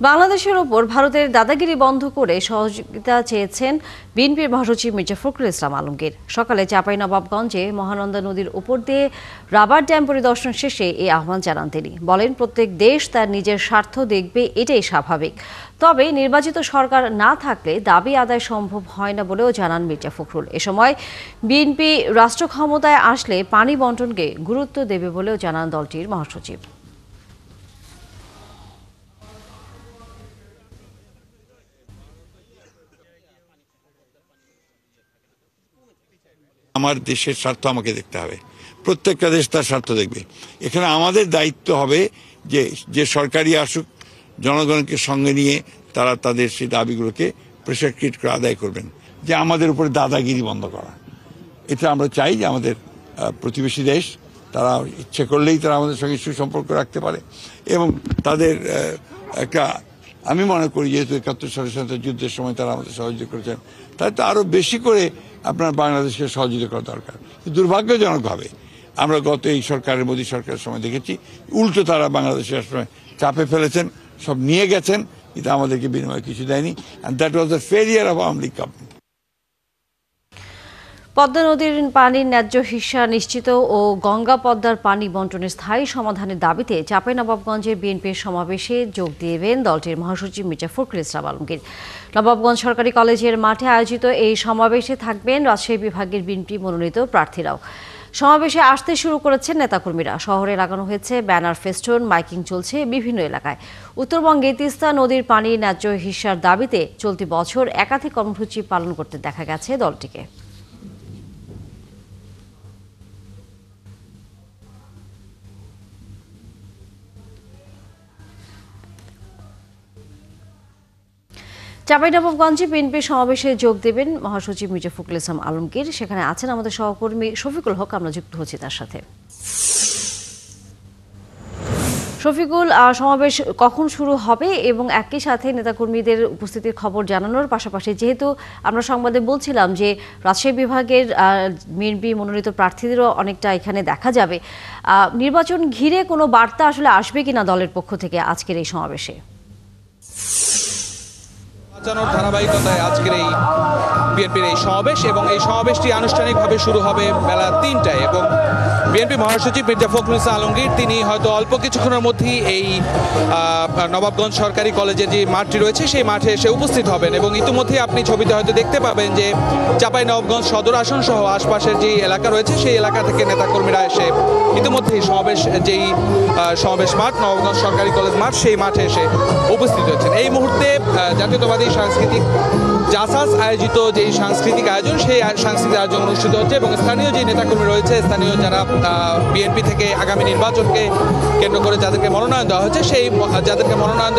বাংলাদেশের ওপর ভারতের দাদাগিরি বন্ধ করে সহযোগিতা চেয়েছেন বিএনপির মহাসচিব মির্জা ফখরুল ইসলাম আলমগীর। সকালে চাঁপাইনবাবগঞ্জে মহানন্দা নদীর উপর দিয়ে রাবার ড্যাম পরিদর্শন শেষে এই আহ্বান জানান তিনি। বলেন, প্রত্যেক দেশ তার নিজের স্বার্থ দেখবে, এটাই স্বাভাবিক। তবে নির্বাচিত সরকার না থাকলে দাবি আদায় সম্ভব হয় না বলেও জানান মির্জা ফখরুল। এ সময় বিএনপি রাষ্ট্র ক্ষমতায় আসলে পানি বন্টনকে গুরুত্ব দেবে বলেও জানান দলটির মহাসচিব। আমার দেশের স্বার্থ আমাকে দেখতে হবে, প্রত্যেকটা দেশ তার স্বার্থ দেখবে। এখানে আমাদের দায়িত্ব হবে যে সরকারি আসুক, জনগণকে সঙ্গে নিয়ে তারা তাদের সেই দাবিগুলোকে প্রেশার ক্রিয়েট করে আদায় করবেন, যে আমাদের উপরে দাদাগিরি বন্ধ করা। এটা আমরা চাই যে আমাদের প্রতিবেশী দেশ তারা ইচ্ছে করলেই তারা আমাদের সঙ্গে সুসম্পর্ক রাখতে পারে এবং তাদের একটা, আমি মনে করি যেহেতু 71 সালের সাথে যুদ্ধের সময় তারা আমাদের সহযোগিতা করেছেন, তাই তো আরো বেশি করে আপনার বাংলাদেশকে সহযোগিতা করা দরকার। দুর্ভাগ্যজনকভাবে আমরা গত এই সরকারের, মোদী সরকারের সময় দেখেছি উল্টো তারা বাংলাদেশের সময় চাপে ফেলেছেন, সব নিয়ে গেছেন, কিন্তু আমাদেরকে বিনিময়ে কিছু দেয়নি। And that was the failure of Awami League government. Padma নদীর পানির ন্যায্য হিস্যা নিশ্চিত ও গঙ্গা পদ্মার পানি বন্টনের স্থায়ী সমাধানের দাবিতে চাঁপাইনবাবগঞ্জে বিএনপির সমাবেশে যোগ দিবেন দলটির মহাসচিব মির্জা ফখরুল ইসলাম আলমগীর। নবাবগঞ্জ সরকারি কলেজের মাঠে আয়োজিত এই সমাবেশে থাকবেন রাজশাহী বিভাগের বিএনপি মনোনীত প্রার্থীরাও। সমাবেশে আসতে শুরু করেছেন নেতাকর্মীরা। শহরে লাগানো হয়েছে ব্যানার, ফেস্টুন, মাইকিং চলছে বিভিন্ন এলাকায়। উত্তরবঙ্গে তিস্তা নদীর পানির ন্যায্য হিস্যার দাবিতে চলতি বছর একাধিক কর্মসূচি পালন করতে দেখা গেছে দলটিকে। চাঁপাইনবাবগঞ্জে বিএনপির সমাবেশে যোগ দেবেন মহাসচিব মির্জা ফখরুল ইসলাম আলমগীর। সেখানে আছেন আমাদের সহকর্মী শফিকুল হক, আমরা যুক্ত হচ্ছি তার সাথে। শফিকুল, সমাবেশ কখন শুরু হবে এবং একই সাথে নেতাকর্মীদের উপস্থিতির খবর জানানোর পাশাপাশি, যেহেতু আমরা সংবাদে বলছিলাম যে রাজশাহী বিভাগের বিএনপি মনোনীত প্রার্থীদেরও অনেকটা এখানে দেখা যাবে, নির্বাচন ঘিরে কোনো বার্তা আসলে আসবে কিনা দলের পক্ষ থেকে আজকের এই সমাবেশে? ধারাবাহিকতায় আজকের এই বিএনপির এই সমাবেশ এবং এই সমাবেশটি আনুষ্ঠানিকভাবে শুরু হবে বেলা ৩টায় এবং বিএনপি মহাসচিব মির্জা ফখরুল ইসলাম আলমগীর তিনি হয়তো অল্প কিছুক্ষণের মধ্যেই এই নবাবগঞ্জ সরকারি কলেজের যে মাঠটি রয়েছে সেই মাঠে এসে উপস্থিত হবেন এবং ইতিমধ্যেই আপনি ছবিতে হয়তো দেখতে পাবেন যে চাঁপাইনবাবগঞ্জ সদর আসন সহ আশপাশের যে এলাকা রয়েছে সেই এলাকা থেকে নেতাকর্মীরা এসে ইতিমধ্যেই সমাবেশ মাঠ নবাবগঞ্জ সরকারি কলেজ মাঠ সেই মাঠে এসে উপস্থিত হয়েছেন। এই মুহূর্তে জাতীয়তাবাদী সাংস্কৃতিক জাসাস আয়োজিত যে সাংস্কৃতিক আয়োজন, সেই সাংস্কৃতিক আয়োজন অনুষ্ঠিত হচ্ছে এবং স্থানীয় যে নেতাকর্মী রয়েছে, স্থানীয় যারা বিএনপি থেকে আগামী নির্বাচনকে কেন্দ্র করে যাদেরকে মনোনয়ন দেওয়া হয়েছে সেই মনোনয়ন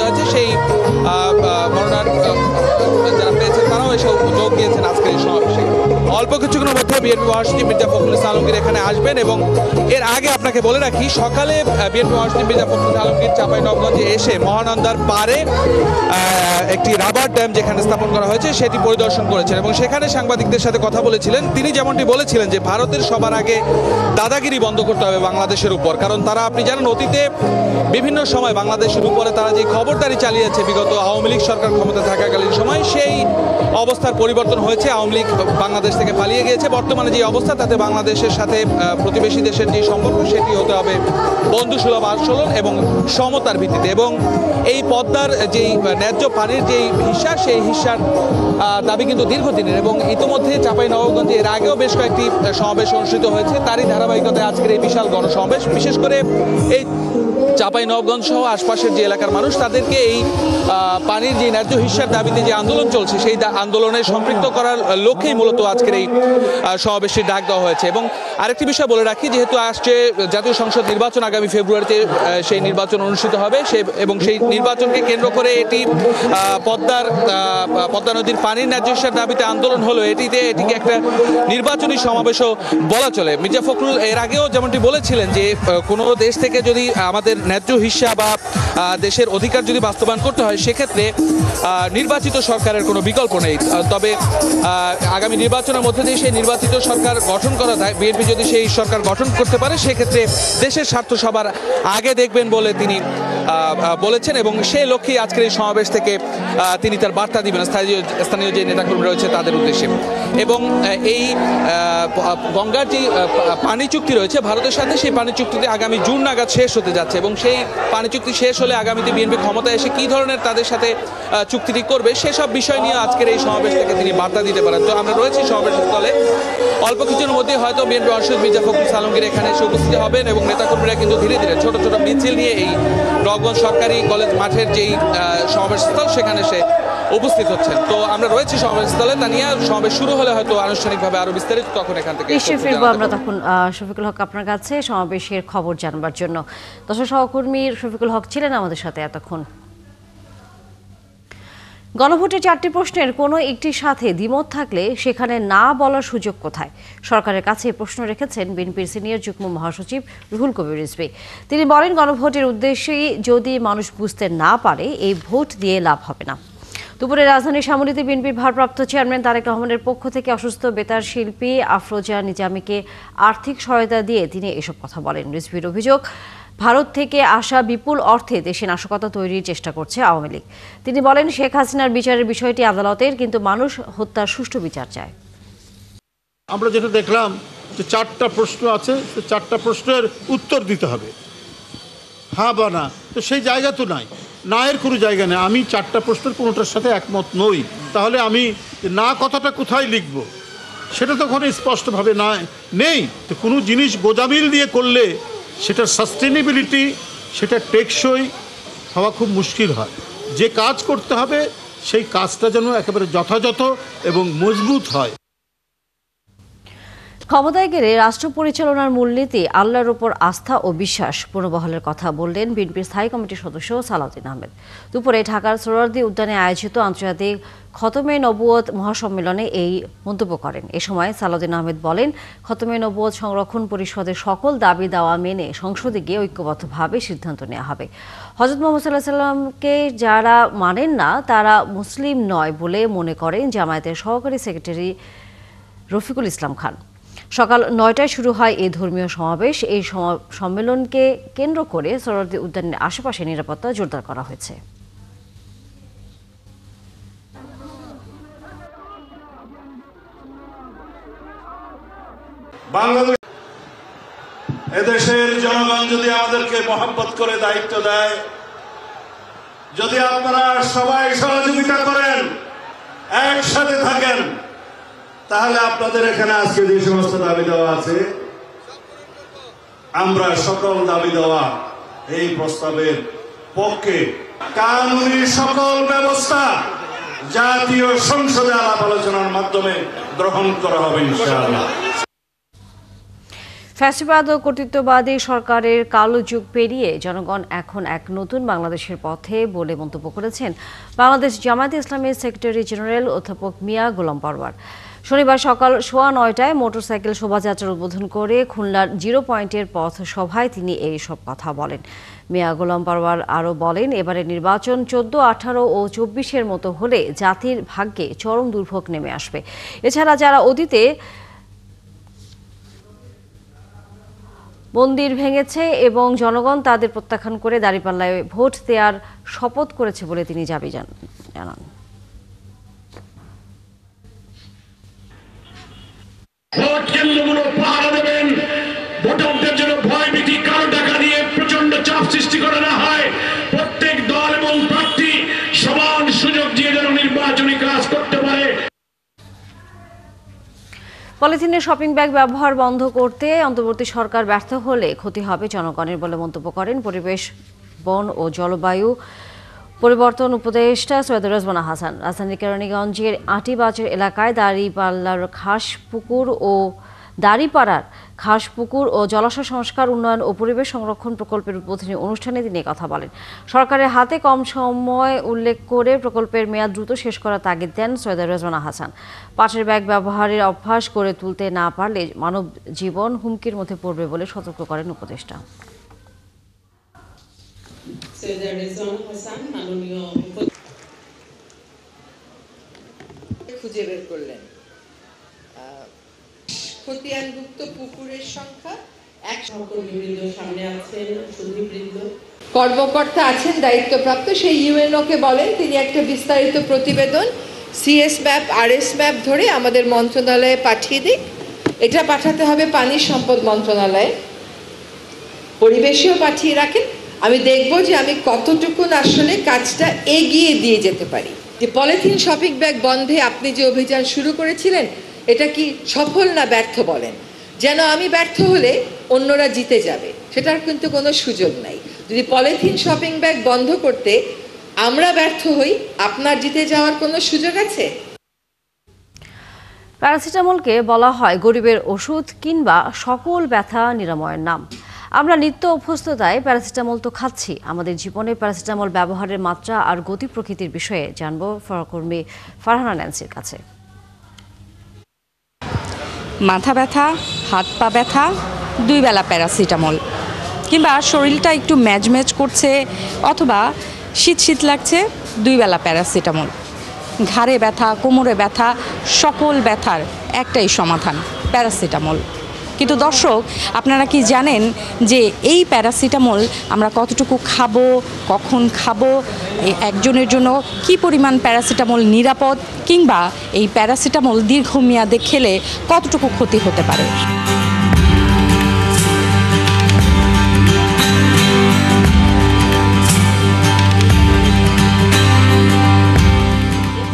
যারা পেয়েছেন তারাও এসে যোগ দিয়েছেন আজকের এই সমাবেশে। অল্প কিছুক্ষণের মধ্যে বিএনপি মহাসচিব মির্জা ফখরুল ইসলাম আলমগীর এখানে আসবেন এবং এর আগে আপনাকে বলে রাখি, সকালে বিএনপি মহাসচিব মির্জা ফখরুল আলমগীর চাঁপাইনবাবগঞ্জে এসে মহানন্দার পারে একটি রাবার ড্যাম যেখানে স্থাপন করা হয়েছে সেটি পরিদর্শন করেছেন এবং সেখানে সাংবাদিকদের সাথে কথা বলেছিলেন। তিনি যেমনটি বলেছিলেন যে ভারতের সবার আগে দাদাগিরি বন্ধ করতে হবে বাংলাদেশের উপর, কারণ তারা, আপনি জানেন, অতীতে বিভিন্ন সময় বাংলাদেশের উপরে তারা যে খবরদারি চালিয়েছে বিগত আওয়ামী লীগ সরকার ক্ষমতা থাকাকালীন সময়, সেই অবস্থার পরিবর্তন হয়েছে। আওয়ামী লীগ বাংলাদেশ থেকে পালিয়ে গিয়েছে। বর্তমানে যে অবস্থা, তাতে বাংলাদেশের সাথে প্রতিবেশী দেশের যে সম্পর্ক সেটি হতে হবে বন্ধুসুলভ আচরণ এবং সমতার ভিত্তিতে এবং এই পদ্মার যেই ন্যায্য পানির যেই হিস্যা, সেই হিস্যার দাবি কিন্তু দীর্ঘদিনের এবং ইতিমধ্যে চাঁপাইনবাবগঞ্জে এর আগেও বেশ কয়েকটি সমাবেশ অনুষ্ঠিত হয়েছে। তারই ধারাবাহিকতায় আজকের এই বিশাল গণসমাবেশ, বিশেষ করে এই চাঁপাইনবাবগঞ্জ সহ আশপাশের যে এলাকার মানুষ, তাদেরকে এই পানির যে ন্যায্য হিস্যার দাবিতে যে আন্দোলন চলছে সেই আন্দোলনে সম্পৃক্ত করার লক্ষ্যেই মূলত আজকের এই সমাবেশটির ডাক দেওয়া হয়েছে। এবং আরেকটি বিষয় বলে রাখি, যেহেতু আসছে জাতীয় সংসদ নির্বাচন, আগামী ফেব্রুয়ারিতে সেই নির্বাচন অনুষ্ঠিত হবে এবং সেই নির্বাচনকে কেন্দ্র করে এটি পদ্মা নদীর পানির ন্যায্য হিস্যার দাবিতে আন্দোলন হলো, এটিকে একটা নির্বাচনী সমাবেশও বলা চলে। মির্জা ফখরুল এর আগেও যেমনটি বলেছিলেন যে কোনো দেশ থেকে যদি আমাদের ন্যায্য হিস্যা বা দেশের অধিকার যদি বাস্তবায়ন করতে হয় সেক্ষেত্রে নির্বাচিত সরকারের কোনো বিকল্প নেই। তবে আগামী নির্বাচনের মধ্যে দিয়ে সেই নির্বাচিত সরকার গঠন করা যায়, বিএনপি যদি সেই সরকার গঠন করতে পারে সেক্ষেত্রে দেশের স্বার্থ সবার আগে দেখবেন বলে তিনি বলেছেন এবং সেই লক্ষ্যেই আজকের এই সমাবেশ থেকে তিনি তার বার্তা দিবেন স্থানীয় যে নেতাকর্মী রয়েছে তাদের উদ্দেশ্যে। এবং এই গঙ্গার যে পানি চুক্তি রয়েছে ভারতের সাথে, সেই পানি চুক্তিতে আগামী জুন নাগাদ শেষ হতে যাচ্ছে এবং সেই পানি চুক্তি শেষ হলে আগামীতে বিএনপি ক্ষমতায় এসে কী ধরনের তাদের সাথে চুক্তিটি করবে সেসব বিষয় নিয়ে আজকের এই সমাবেশ থেকে তিনি বার্তা দিতে পারেন। তো আমরা রয়েছি সমাবেশের স্থলে, অল্প কিছুর মধ্যে হয়তো বিএনপি মহাসচিব মির্জা ফখরুল আলমগীর এখানে এসে উপস্থিত হবেন এবং নেতাকর্মীরা কিন্তু ধীরে ধীরে ছোট ছোট মিছিল নিয়ে এই নগর সরকারি কলেজ মাঠের যেই সমাবেশ স্থল সেখানে সে উপস্থিত হচ্ছেন। তো আমরা রয়েছি সমাবেশ স্থলে, তা নিয়ে সমাবেশ শুরু হলে হয়তো আনুষ্ঠানিকভাবে আরো বিস্তারিত তখন এখান থেকে নিশ্চয়ই ফিরবো আমরা তখন শফিকুল হক আপনার কাছে সমাবেশের খবর জানবার জন্য। দর্শক সহকর্মী শফিকুল হক ছিলেন আমাদের সাথে এতক্ষণ। গণভোটে 4টি প্রশ্নের কোনো একটির সাথে দ্বিমত থাকলে সেখানে না বলার সুযোগ কোথায়? সরকারের কাছে প্রশ্ন রেখেছেন বিএনপির সিনিয়র যুগ্ম মহাসচিব রুহুল কবির রিজভী। তিনি বলেন, গণভোটের উদ্দেশ্যেই যদি মানুষ বুঝতে না পারে এই ভোট দিয়ে লাভ হবে না। দুপুরে রাজধানীর শ্যামলীতে বিএনপির ভারপ্রাপ্ত চেয়ারম্যান তারেক রহমানের পক্ষ থেকে অসুস্থ বেতার শিল্পী আফরোজা নিজামীকে আর্থিক সহায়তা দিয়ে তিনি এসব কথা বলেন। রিজভীর অভিযোগ, ভারত থেকে আসা বিপুল অর্থে দেশে নাশকতা তৈরির চেষ্টা করছে আওয়ামী লীগ। তিনি বলেন, শেখ হাসিনার বিচারের বিষয়টি আদালতের, কিন্তু মানুষ হত্যার সুষ্ঠু বিচার চায়। আমরা যেটা দেখলাম যে 4টা প্রশ্ন আছে, 4টা প্রশ্নের উত্তর দিতে হবে, হ্যাঁ বা না। তো সেই জায়গা তো নাই, না এর কোনো জায়গা নেই। আমি 4টা প্রশ্নের কোনোটার সাথে একমত নই, তাহলে আমি না কথাটা কোথায় লিখব সেটা তো ওখানে স্পষ্টভাবে না নেই। তো কোনো জিনিস গোজামিল দিয়ে করলে সেটার সাস্টেনেবিলিটি, সেটা টেকসই হওয়া খুব মুশকিল হয়। যে কাজ করতে হবে সেই কাজটা যেন একেবারে যথাযথ এবং মজবুত হয়। ক্ষমতায় গেলে রাষ্ট্র পরিচালনার মূলনীতি আল্লাহর উপর আস্থা ও বিশ্বাস পুনর্বহালের কথা বললেন বিএনপির স্থায়ী কমিটির সদস্য সালাউদ্দিন আহমেদ। দুপুরে ঢাকার সোহরাওয়ার্দী উদ্যানে আয়োজিত আন্তর্জাতিক খতমে নবুয়ত মহাসম্মেলনে এই মন্তব্য করেন। এ সময় সালাউদ্দিন আহমেদ বলেন, খতমে নবুয়ত সংরক্ষণ পরিষদের সকল দাবি দাওয়া মেনে সংসদে গিয়ে ঐক্যবদ্ধভাবে সিদ্ধান্ত নেওয়া হবে। হযরত মুহাম্মদ সাল্লাল্লাহু আলাইহি সাল্লামকে যারা মানেন না তারা মুসলিম নয় বলে মনে করেন জামায়াতের সহকারী সেক্রেটারি রফিকুল ইসলাম খান। সকাল 9টায় শুরু হয় এই ধর্মীয় সমাবেশ। এই সম্মেলনকে কেন্দ্র করে সোহরাওয়ার্দী উদ্যানের আশেপাশে নিরাপত্তা জোরদার করা হয়েছে। বাংলাদেশ এদেশের জনগণ যদি আমাদেরকে মহব্বত করে দায়িত্ব দেয়, যদি আপনারা সবাই সহযোগিতা করেন, একসাথে থাকেন, তাহলে আপনাদের এখানে আজকে যে সমস্ত দাবি দেওয়া আছে, আমরা সকল দাবি দেওয়া এই প্রস্তাবের পক্ষে। কানুনি সকল ব্যবস্থা জাতীয় সংসদে আলাপ আলোচনার মাধ্যমে গ্রহণ করা হবে ইনশাআল্লাহ। ফ্যাসিবাদ ও কর্তৃত্ববাদী সরকারের কালো যুগ পেরিয়ে জনগণ এখন এক নতুন বাংলাদেশের পথে বলে মন্তব্য করেছেন বাংলাদেশ জামায়াতে ইসলামীর সেক্রেটারি জেনারেল অধ্যাপক মিয়া গোলাম পরওয়ার। শনিবার সকাল 9:15টায় মোটরসাইকেল শোভাযাত্রার উদ্বোধন করে খুলনার 0 পয়েন্টের পথ সভায় তিনি এই সব কথা বলেন। মিয়া গোলাম পরওয়ার আরও বলেন, এবারে নির্বাচন 14, 18 ও 24-এর মতো হলে জাতির ভাগ্যে চরম দুর্ভোগ নেমে আসবে। এছাড়া যারা অতীতে মন্দির ভেঙেছে এবং জনগণ তাদের প্রত্যাখ্যান করে দাঁড়িপাল্লায় ভোট দেওয়ার শপথ করেছে বলে তিনি দাবি জানান। ভোট কেন্দ্রগুলো পাহারা দেবেন, ভোটারদের জন্য ভয়ভীতি, কালো টাকা দিয়ে প্রচন্ড চাপ সৃষ্টি করা না হয়, প্রত্যেক দল এবং প্রার্থী সমান সুযোগ দিয়ে যেন নির্বাচনী কাজ করতে পারে। পলিথিনের শপিং ব্যাগ ব্যবহার বন্ধ করতে অন্তর্বর্তী সরকার ব্যর্থ হলে ক্ষতি হবে জনগণের বলে মন্তব্য করেন পরিবেশ, বন ও জলবায়ু পরিবর্তন উপদেষ্টা সৈয়দ রেজওয়ানা হাসান। রাজধানীর কেরানীগঞ্জের আটিবাজার এলাকায় দাঁড়িপাড়ার খাস পুকুর ও জলাশয় সংস্কার, উন্নয়ন ও পরিবেশ সংরক্ষণ প্রকল্পের উদ্বোধনী অনুষ্ঠানে তিনি কথা বলেন। সরকারের হাতে কম সময় উল্লেখ করে প্রকল্পের মেয়াদ দ্রুত শেষ করার তাগিদ দেন সৈয়দ রেজওয়ানা হাসান। পাটের ব্যাগ ব্যবহারের অভ্যাস করে তুলতে না পারলে মানব জীবন হুমকির মধ্যে পড়বে বলে সতর্ক করেন উপদেষ্টা। খালেদা রেজওয়ানা হাসান মাননীয় খুঁজে বের করলেন। খতিয়ানভুক্ত পুকুরের সংখ্যা 1 সহকর্মীবৃন্দ সামনে আছেন, সুধীবৃন্দ কর্মকর্তা আছেন দায়িত্বপ্রাপ্ত, সেই ইউএনওকে বলেন তিনি একটা বিস্তারিত প্রতিবেদন সিএস ম্যাপ আরএস ম্যাপ ধরে আমাদের মন্ত্রণালয়ে পাঠিয়ে দিক। এটা পাঠাতে হবে পানি সম্পদ মন্ত্রণালয়ে, পরিবেশেও পাঠিয়ে রাখেন। আমি দেখব যে আমি কতটুকু আসলে কাজটা এগিয়ে দিয়ে যেতে পারি। যে পলিথিন শপিং ব্যাগ বন্ধে আপনি যে অভিযান শুরু করেছিলেন এটা কি সফল না ব্যর্থ বলেন, যেন আমি ব্যর্থ হলে অন্যরা জিতে যাবে, সেটার কিন্তু কোনো সুযোগ নাই। যদি পলিথিন শপিং ব্যাগ বন্ধ করতে আমরা ব্যর্থ হই, আপনার জিতে যাওয়ার কোনো সুযোগ আছে? প্যারাসিটামলকে বলা হয় গরিবের ওষুধ কিংবা সকল ব্যথা নিরাময়ের নাম। আমরা নিত্য অভ্যস্ততায় প্যারাসিটামল তো খাচ্ছি। আমাদের জীবনে প্যারাসিটামল ব্যবহারের মাত্রা আর গতি প্রকৃতির বিষয়ে জানবো সহকর্মী ফারহানা ন্যান্সির কাছে। মাথা ব্যথা, হাত পা ব্যথা, 2 বেলা প্যারাসিটামল, কিংবা শরীরটা একটু ম্যাজম্যাজ করছে অথবা শীত শীত লাগছে, 2 বেলা প্যারাসিটামল। ঘাড়ে ব্যথা, কোমরে ব্যথা, সকল ব্যথার একটাই সমাধান, প্যারাসিটামল। কিন্তু দর্শক, আপনারা কি জানেন যে এই প্যারাসিটামল আমরা কতটুকু খাবো, কখন খাবো, একজনের জন্য কি পরিমাণ প্যারাসিটামল নিরাপদ, কিংবা এই প্যারাসিটামল দীর্ঘমেয়াদে খেলে কতটুকু ক্ষতি হতে পারে?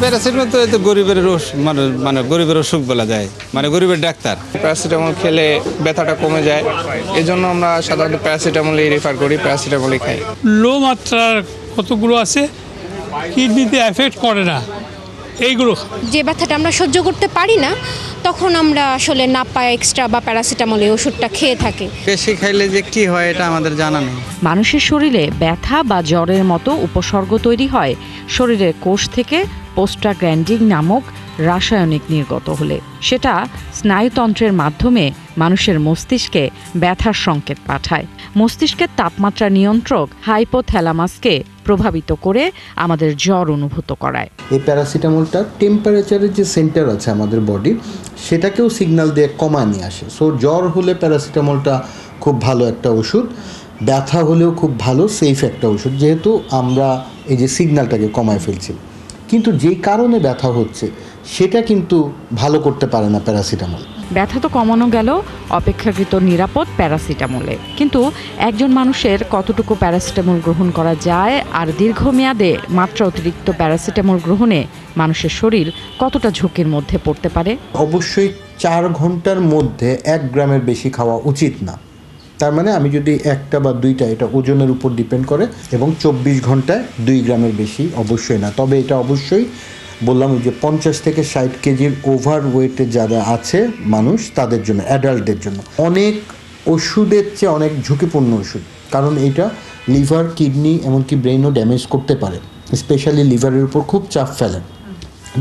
প্যারাসিটামল তো এতো গরিবের মানে গরিবের অসুখ বলা যায়, মানে গরিবের ডাক্তার। প্যারাসিটামল খেলে ব্যথাটা কমে যায়, এই জন্য আমরা সাধারণত প্যারাসিটামলই রেফার করি, প্যারাসিটামলই খাই। লো মাত্রার কতগুলো আছে, কিডনিতে এফেক্ট করে না, এইগুলো যে ব্যথাটা আমরা সহ্য করতে পারি না তখন আমরা আসলে না পায় এক্সট্রা বা প্যারাসিটামল এই ওষুধটা খেয়ে থাকি। বেশি খাইলে যে কি হয় এটা আমাদের জানা নেই। মানুষের শরীরে ব্যথা বা জ্বরের মতো উপসর্গ তৈরি হয় শরীরের কোষ থেকে পোস্টাগ্ল্যান্ডিন নামক রাসায়নিক নির্গত হলে। সেটা স্নায়ুতন্ত্রের মাধ্যমে মানুষের মস্তিষ্কে ব্যথার সংকেত পাঠায়। মস্তিষ্কের তাপমাত্রা নিয়ন্ত্রক হাইপোথ্যালামাসকে প্রভাবিত করে আমাদের জ্বর অনুভূত করায়। এই প্যারাসিটামলটা টেম্পারেচারের যে সেন্টার আছে আমাদের বডির, সেটাকেও সিগন্যাল দিয়ে কমায় নিয়ে আসে। সো জ্বর হলে প্যারাসিটামলটা খুব ভালো একটা ওষুধ, ব্যথা হলেও খুব ভালো সেফ একটা ওষুধ, যেহেতু আমরা এই যে সিগন্যালটাকে কমায় ফেলছি। কিন্তু যেই কারণে ব্যথা হচ্ছে সেটা কিন্তু ভালো করতে পারে না প্যারাসিটামল। ব্যথা তো কমানো গেল অপেক্ষাকৃত নিরাপদ প্যারাসিটামলে, কিন্তু একজন মানুষের কতটুকু প্যারাসিটামল গ্রহণ করা যায় আর দীর্ঘমেয়াদে মাত্রা অতিরিক্ত প্যারাসিটামল গ্রহণে মানুষের শরীর কতটা ঝুঁকির মধ্যে পড়তে পারে? অবশ্যই 4 ঘন্টার মধ্যে 1 গ্রামের বেশি খাওয়া উচিত না। তার মানে আমি যদি 1টা বা 2টা, এটা ওজনের উপর ডিপেন্ড করে, এবং 24 ঘন্টায় 2 গ্রামের বেশি অবশ্যই না। তবে এটা অবশ্যই বললাম যে 50 থেকে 60 কেজির ওভার ওয়েটে যারা আছে মানুষ, তাদের জন্য, অ্যাডাল্টদের জন্য অনেক ওষুধের চেয়ে অনেক ঝুঁকিপূর্ণ ওষুধ, কারণ এটা লিভার, কিডনি, এমনকি ব্রেনও ড্যামেজ করতে পারে। স্পেশালি লিভারের উপর খুব চাপ ফেলে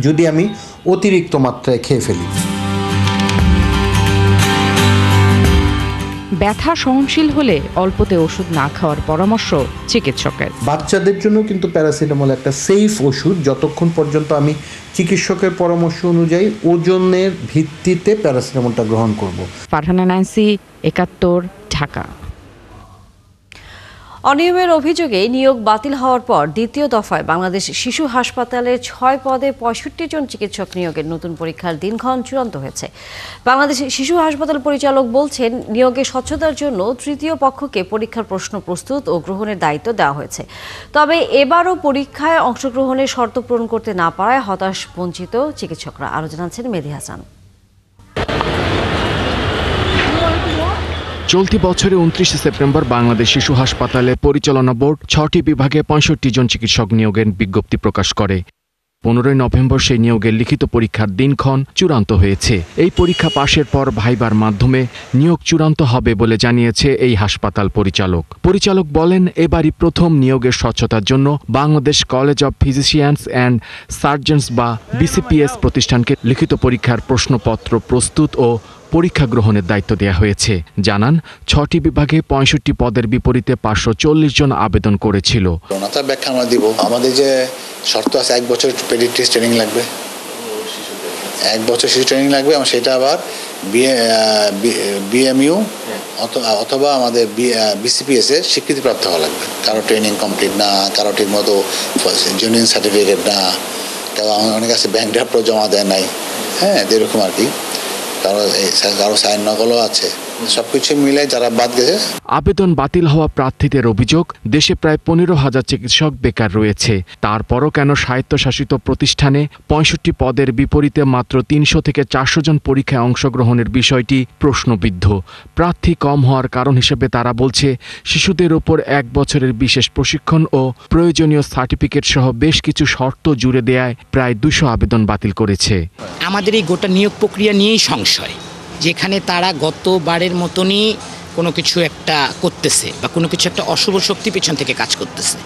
যদি আমি অতিরিক্ত মাত্রায় খেয়ে ফেলি। ব্যথা সহনশীল হলে অল্পতে ওষুধ না খাওয়ার পরামর্শ চিকিৎসকের। বাচ্চাদের জন্য কিন্তু প্যারাসিটামল একটা সেফ ওষুধ, যতক্ষণ পর্যন্ত আমি চিকিৎসকের পরামর্শ অনুযায়ী ওজনের ভিত্তিতে প্যারাসিটামলটা গ্রহণ করব। ফারহানা ন্যান্সি, 71, ঢাকা। অনিয়মের অভিযোগে নিয়োগ বাতিল হওয়ার পর দ্বিতীয় দফায় বাংলাদেশ শিশু হাসপাতালে 6 পদে 65 জন চিকিৎসক নিয়োগের নতুন পরীক্ষার দিনক্ষণ চূড়ান্ত হয়েছে। বাংলাদেশ শিশু হাসপাতাল পরিচালক বলছেন, নিয়োগে স্বচ্ছতার জন্য তৃতীয় পক্ষকে পরীক্ষার প্রশ্ন প্রস্তুত ও গ্রহণের দায়িত্ব দেওয়া হয়েছে। তবে এবারও পরীক্ষায় অংশগ্রহণের শর্ত পূরণ করতে না পারায় হতাশ বঞ্চিত চিকিৎসকরা। আরও জানাচ্ছেন মেহেদী হাসান। চলতি বছরে 29 সেপ্টেম্বর বাংলাদেশ শিশু হাসপাতালে পরিচালনা বোর্ড 6টি বিভাগে 65 জন চিকিৎসক নিয়োগের বিজ্ঞপ্তি প্রকাশ করে। 15 নভেম্বর সেই নিয়োগের লিখিত পরীক্ষার দিনক্ষণ চূড়ান্ত হয়েছে। এই পরীক্ষা পাশের পর ভাইবার মাধ্যমে নিয়োগ চূড়ান্ত হবে বলে জানিয়েছে এই হাসপাতাল পরিচালক বলেন, এবারই প্রথম নিয়োগের স্বচ্ছতার জন্য Bangladesh college of physicians and surgeons বা বিসিপিএস প্রতিষ্ঠানকে লিখিত পরীক্ষার প্রশ্নপত্র প্রস্তুত ও পরীক্ষা গ্রহণের দায়িত্ব দেওয়া হয়েছে। জানান 6টি বিভাগে 65 পদের বিপরীতে 540 জন আবেদন করেছিল। তার ব্যাখ্যা আমরা দিব। আমাদের যে শর্ত আছে 1 বছর পেডিয়াট্রিক্স ট্রেনিং লাগবে, 1 বছর শিশু ট্রেনিং লাগবে এবং সেটা আবার বিএমইউ অথবা আমাদের বিসিপিএস এর স্বীকৃতিপ্রাপ্ত হওয়া লাগবে। কারো ট্রেনিং কমপ্লিট না, কারো ঠিক মতো জুনিয়র সার্টিফিকেট না, অনেক আছে ব্যাংক ড্রাফটও জমা দেয় নাই, হ্যাঁ এরকম আর কি, কারো সাইন নকলও আছে। সবকিছু মিলে যারা বাদ গেছে। আবেদন বাতিল হওয়া প্রার্থীদের অভিযোগ, দেশে প্রায় 15,000 চিকিৎসক বেকার রয়েছে। তারপরও কেন স্বায়ত্তশাসিত প্রতিষ্ঠানে 65 পদের বিপরীতে মাত্র 300 থেকে 400 জন পরীক্ষায় অংশগ্রহণের বিষয়টি প্রশ্নবিদ্ধ। প্রার্থী কম হওয়ার কারণ হিসেবে তারা বলছে, শিশুদের ওপর 1 বছরের বিশেষ প্রশিক্ষণ ও প্রয়োজনীয় সার্টিফিকেট সহ বেশ কিছু শর্ত জুড়ে দেয়ায় প্রায় 200 আবেদন বাতিল করেছে। আমাদের এই গোটা নিয়োগ প্রক্রিয়া নিয়েই সংশয়, যেখানে তারা গতবারের মতনই কোনো কিছু একটা করতেছে বা কোনো কিছু একটা অশুভ শক্তি পেছন থেকে কাজ করতেছে।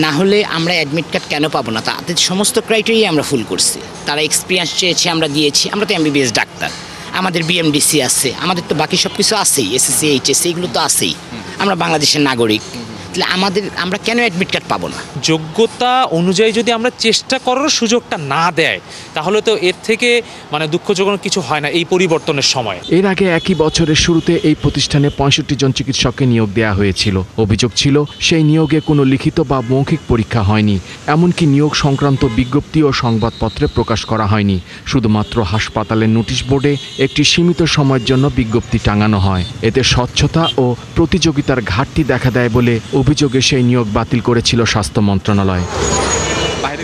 না হলে আমরা অ্যাডমিট কার্ড কেন পাবো না? তাদের সমস্ত ক্রাইটেরিয়া আমরা ফুল করছি। তারা এক্সপিরিয়েন্স চেয়েছে, আমরা দিয়েছি। আমরা তো এমবিবিএস ডাক্তার, আমাদের বিএমডিসি আছে, আমাদের তো বাকি সব কিছু আছেই, এসএসসি এইচএসসি এগুলো তো আছেই। আমরা বাংলাদেশের নাগরিক, আমরা কেন অ্যাডমিট কার্ড পাবো না? যোগ্যতা অনুযায়ী যদি আমরা চেষ্টা করার সুযোগটা না দেয়, তাহলে তো এর থেকে দুঃখজনক কিছু হয় না এই পরিবর্তনের সময়। এর আগে একই বছরের শুরুতে এই প্রতিষ্ঠানে 65 জন চিকিৎসককে নিয়োগ দেওয়া হয়েছিল। অভিযোগ ছিল, সেই নিয়োগে কোনো লিখিত বা মৌখিক পরীক্ষা হয়নি, এমনকি নিয়োগ সংক্রান্ত বিজ্ঞপ্তি ও সংবাদপত্রে প্রকাশ করা হয়নি। শুধুমাত্র হাসপাতালের নোটিশ বোর্ডে একটি সীমিত সময়ের জন্য বিজ্ঞপ্তি টাঙানো হয়। এতে স্বচ্ছতা ও প্রতিযোগিতার ঘাটতি দেখা দেয় বলে অভিযোগে সেই নিয়োগ বাতিল করেছিল স্বাস্থ্য মন্ত্রণালয়।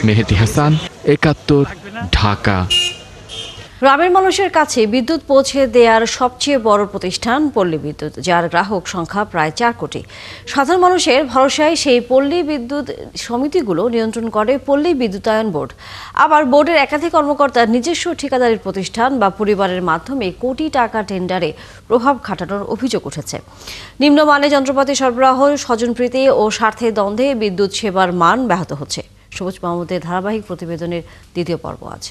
মেহেদী হাসান, 71, ঢাকা। গ্রামের মানুষের কাছে বিদ্যুৎ পৌঁছে দেওয়ার সবচেয়ে বড় প্রতিষ্ঠান পল্লী বিদ্যুৎ, যার গ্রাহক সংখ্যা প্রায় 4 কোটি। সাধারণ মানুষের ভরসায় সেই পল্লী বিদ্যুৎ সমিতিগুলো নিয়ন্ত্রণ করে পল্লী বিদ্যুতায়ন বোর্ড। আবার বোর্ডের একাধিক কর্মকর্তার নিজস্ব ঠিকাদারি প্রতিষ্ঠান বা পরিবারের মাধ্যমে কোটি টাকা টেন্ডারে প্রভাব খাটানোর অভিযোগ উঠেছে। নিম্নমানের যন্ত্রপাতি সরবরাহ, স্বজনপ্রীতি ও স্বার্থের দ্বন্দ্বে বিদ্যুৎ সেবার মান ব্যাহত হচ্ছে। সবুজ মাহমুদের ধারাবাহিক প্রতিবেদনের দ্বিতীয় পর্ব আজ।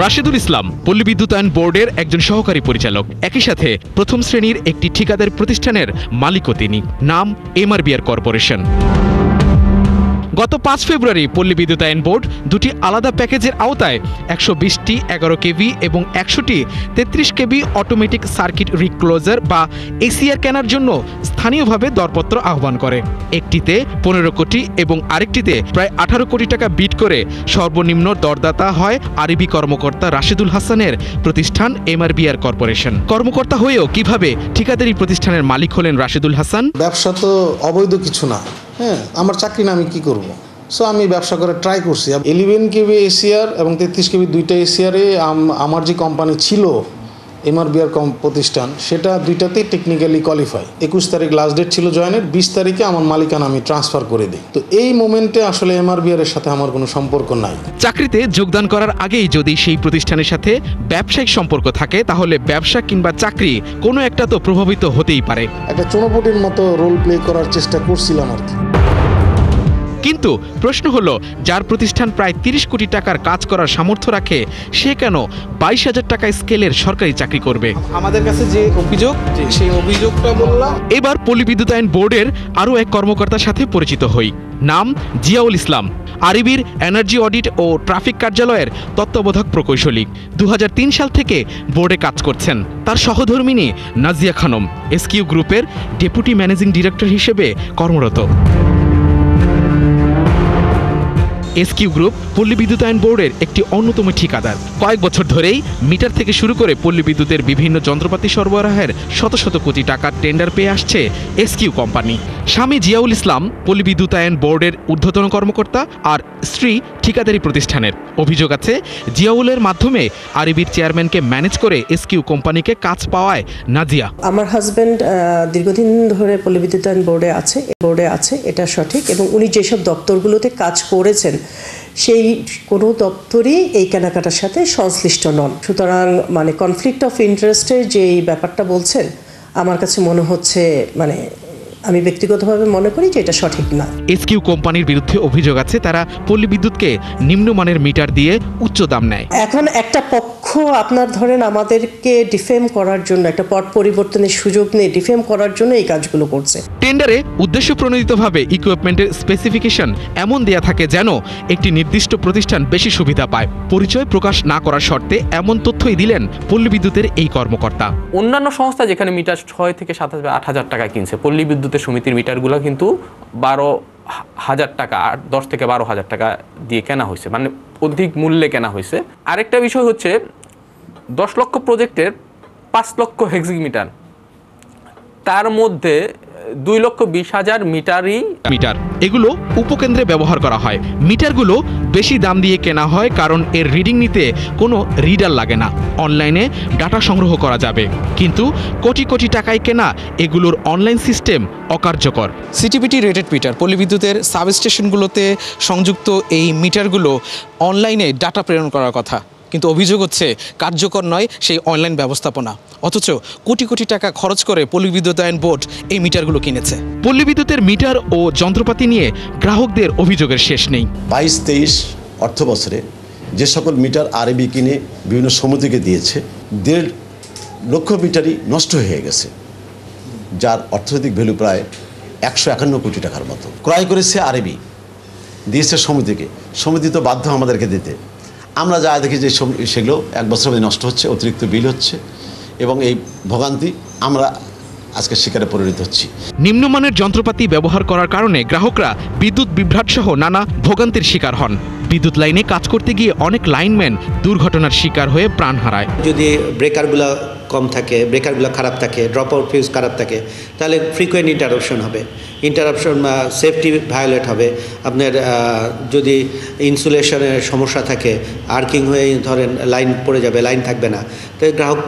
রাশেদুল ইসলাম পল্লী বিদ্যুতায়ন বোর্ডের একজন সহকারী পরিচালক, একই সাথে প্রথম শ্রেণীর একটি ঠিকাদার প্রতিষ্ঠানের মালিকও তিনি। নাম এমআরবিআর কর্পোরেশন। গত 5 ফেব্রুয়ারি পল্লী বিদ্যুতায়ন বোর্ড দুটি আলাদা প্যাকেজের আওতায় 120টি 11 কেভি এবং 100টি 33 কেভি অটোমেটিক সার্কিট রিক্লোজার বা এসিআর কেনার জন্য স্থানীয়ভাবে দরপত্র আহ্বান করে। একটিতে 15 কোটি এবং আরেকটিতে প্রায় 18 কোটি টাকা বিড করে সর্বনিম্ন দরদাতা হয় আরবি কর্মকর্তা রাশেদুল হাসানের প্রতিষ্ঠান এমআরবিআর কর্পোরেশন। কর্মকর্তা হয়েও কিভাবে ঠিকাদারি প্রতিষ্ঠানের মালিক হলেন রাশেদুল হাসান? ব্যবসা তো অবৈধ কিছু না, হ্যাঁ আমার চাকরি না, আমি কি করব? সো আমি ব্যবসা করে ট্রাই করছি। 11 কেবি এসিআর এবং 33 কেবি দুইটা এসিআরে আমার যে কোম্পানি ছিল এমআরবিআর প্রতিষ্ঠান, সেটা দুইটাতেই টেকনিক্যালি কোয়ালিফাই। 21 তারিখ লাস্ট ডেট ছিল জয়েনের, 20 তারিখে আমার মালিকানা আমি ট্রান্সফার করে দিই। তো এই মোমেন্টে আসলে এমআরবিআর এর সাথে আমার কোনো সম্পর্ক নাই। চাকরিতে যোগদান করার আগেই যদি সেই প্রতিষ্ঠানের সাথে ব্যবসায়িক সম্পর্ক থাকে, তাহলে ব্যবসা কিংবা চাকরি কোনো একটা তো প্রভাবিত হতেই পারে। একটা চোনপটির মতো রোল প্লে করার চেষ্টা করছিলাম আর কি। কিন্তু প্রশ্ন হলো, যার প্রতিষ্ঠান প্রায় 30 কোটি টাকার কাজ করার সামর্থ্য রাখে, সে কেন 22,000 টাকা স্কেলের সরকারি চাকরি করবে? আমাদের কাছে যে অভিযোগ, সেই অভিযোগটা বললাম। এবার পল্লী বিদ্যুতায়ন বোর্ডের আরও এক কর্মকর্তার সাথে পরিচিত হই। নাম জিয়াউল ইসলাম, আরবির এনার্জি অডিট ও ট্রাফিক কার্যালয়ের তত্ত্বাবধায়ক প্রকৌশলী। 2003 সাল থেকে বোর্ডে কাজ করছেন। তার সহধর্মিণী নাজিয়া খানম এসকিউ গ্রুপের ডেপুটি ম্যানেজিং ডিরেক্টর হিসেবে কর্মরত। এসকিউ গ্রুপ পল্লী বিদ্যুতায়ন বোর্ডের একটি অন্যতম ঠিকাদার। কয়েক বছর ধরেই মিটার থেকে শুরু করে পল্লী বিদ্যুতের বিভিন্ন যন্ত্রপাতি সরবরাহের শত শত কোটি টাকার টেন্ডার পেয়ে আসছে এসকিউ কোম্পানি। স্বামী জিয়াউল ইসলাম পল্লী বিদ্যুতায়ন বোর্ডের ঊর্ধ্বতন কর্মকর্তা, আর স্ত্রী ঠিকাদারি প্রতিষ্ঠানের। অভিযোগ আছে, জিয়াউলের মাধ্যমে আরবির চেয়ারম্যানকে ম্যানেজ করে এসকিউ কোম্পানিকে কাজ পাওয়ায় নাজিয়া। আমার হাজব্যান্ড দীর্ঘদিন ধরে পল্লী বিদ্যুতায়ন বোর্ডে আছে, এটা সঠিক, এবং উনি যেসব দপ্তরগুলোতে কাজ করেছেন সেই কোনো দপ্তরই এই কেনাকাটার সাথে সংশ্লিষ্ট নন। সুতরাং কনফ্লিক্ট অফ ইন্টারেস্টের যে ব্যাপারটা বলছেন, আমার কাছে মনে হচ্ছে আমি ব্যক্তিগতভাবে মনে করি যে এটা সঠিক না। এসকিউ কোম্পানির বিরুদ্ধে অভিযোগ আছে তারা পল্লী বিদ্যুৎকে নিম্নমানের মিটার দিয়ে উচ্চ দাম নেয়। এখন একটা পক্ষ আপনার ধরেন আমাদেরকে ডিফেম করার জন্য, একটা পট পরিবর্তনের সুযোগ নিয়ে ডিফেম করার জন্য এই কাজগুলো করছে। টেন্ডারে উদ্দেশ্য প্রণোদিতভাবে ইকুইপমেন্টের স্পেসিফিকেশন এমন দেয়া থাকে যেন একটি নির্দিষ্ট প্রতিষ্ঠান বেশি সুবিধা পায়। পরিচয় প্রকাশ না করার শর্তে এমন তথ্যই দিলেন পল্লী বিদ্যুতের এই কর্মকর্তা। অন্যান্য সংস্থা যেখানে মিটার 6 থেকে 7,000 টাকায় কিনছে, পল্লী বিদ্যুতের সমিতির মিটারগুলো কিন্তু 12,000 টাকা, 10 থেকে 12,000 টাকা দিয়ে কেনা হয়েছে, মানে অধিক মূল্যে কেনা হয়েছে। আরেকটা বিষয় হচ্ছে 10 লক্ষ প্রজেক্টের 5 লক্ষ হেক্সি মিটার, তার মধ্যে 2,20,000 মিটার এগুলো উপকেন্দ্রে ব্যবহার করা হয়। মিটারগুলো বেশি দাম দিয়ে কেনা হয় কারণ এর রিডিং নিতে কোনো রিডার লাগে না, অনলাইনে ডাটা সংগ্রহ করা যাবে। কিন্তু কোটি কোটি টাকায় কেনা এগুলোর অনলাইন সিস্টেম অকার্যকর। সিটিপিটি রেটেড মিটার, পল্লী বিদ্যুতের সাবস্টেশনগুলোতে সংযুক্ত এই মিটারগুলো অনলাইনে ডাটা প্রেরণ করার কথা, কিন্তু অভিযোগ হচ্ছে কার্যকর নয় সেই অনলাইন ব্যবস্থাপনা, অথচ কোটি কোটি টাকা খরচ করে পল্লী বিদ্যুতায়ন বোর্ড এই মিটারগুলো কিনেছে। পল্লী বিদ্যুতের মিটার ও যন্ত্রপাতি নিয়ে গ্রাহকদের অভিযোগের শেষ নেই। 22-23 অর্থ বছরে যে সকল মিটার আরবি কিনে বিভিন্ন সমিতিকে দিয়েছে, 1.5 লক্ষ মিটারই নষ্ট হয়ে গেছে, যার অর্থনৈতিক ভ্যালু প্রায় 151 কোটি টাকার মতো। ক্রয় করেছে আরবি, দিয়েছে সমিতিকে, সমিতি তো বাধ্য আমাদেরকে দিতে। আমরা যা দেখি যে সেগুলো 1 বছর মধ্যে নষ্ট হচ্ছে, অতিরিক্ত বিল হচ্ছে, এবং এই ভোগান্তি আমরা আজকে শিকারে পরিণত হচ্ছি। নিম্নমানের যন্ত্রপাতি ব্যবহার করার কারণে গ্রাহকরা বিদ্যুৎ বিভ্রাট সহ নানা ভোগান্তির শিকার হন। বিদ্যুৎ লাইনে কাজ করতে গিয়ে অনেক লাইনম্যান দুর্ঘটনার শিকার হয়ে প্রাণ হারায়। যদি ব্রেকারগুলো কম থাকে, ব্রেকারগুলো খারাপ থাকে, ড্রপ আউট ফিউজ খারাপ থাকে, তাহলে ফ্রিকোয়েন্ট ইন্টারাপশন হবে, সেফটি ভায়োলেট হবে। আপনার যদি ইনসুলেশনের সমস্যা থাকে, আর্কিং হয়ে ধরেন লাইন পড়ে যাবে, লাইন থাকবে না, তাই গ্রাহক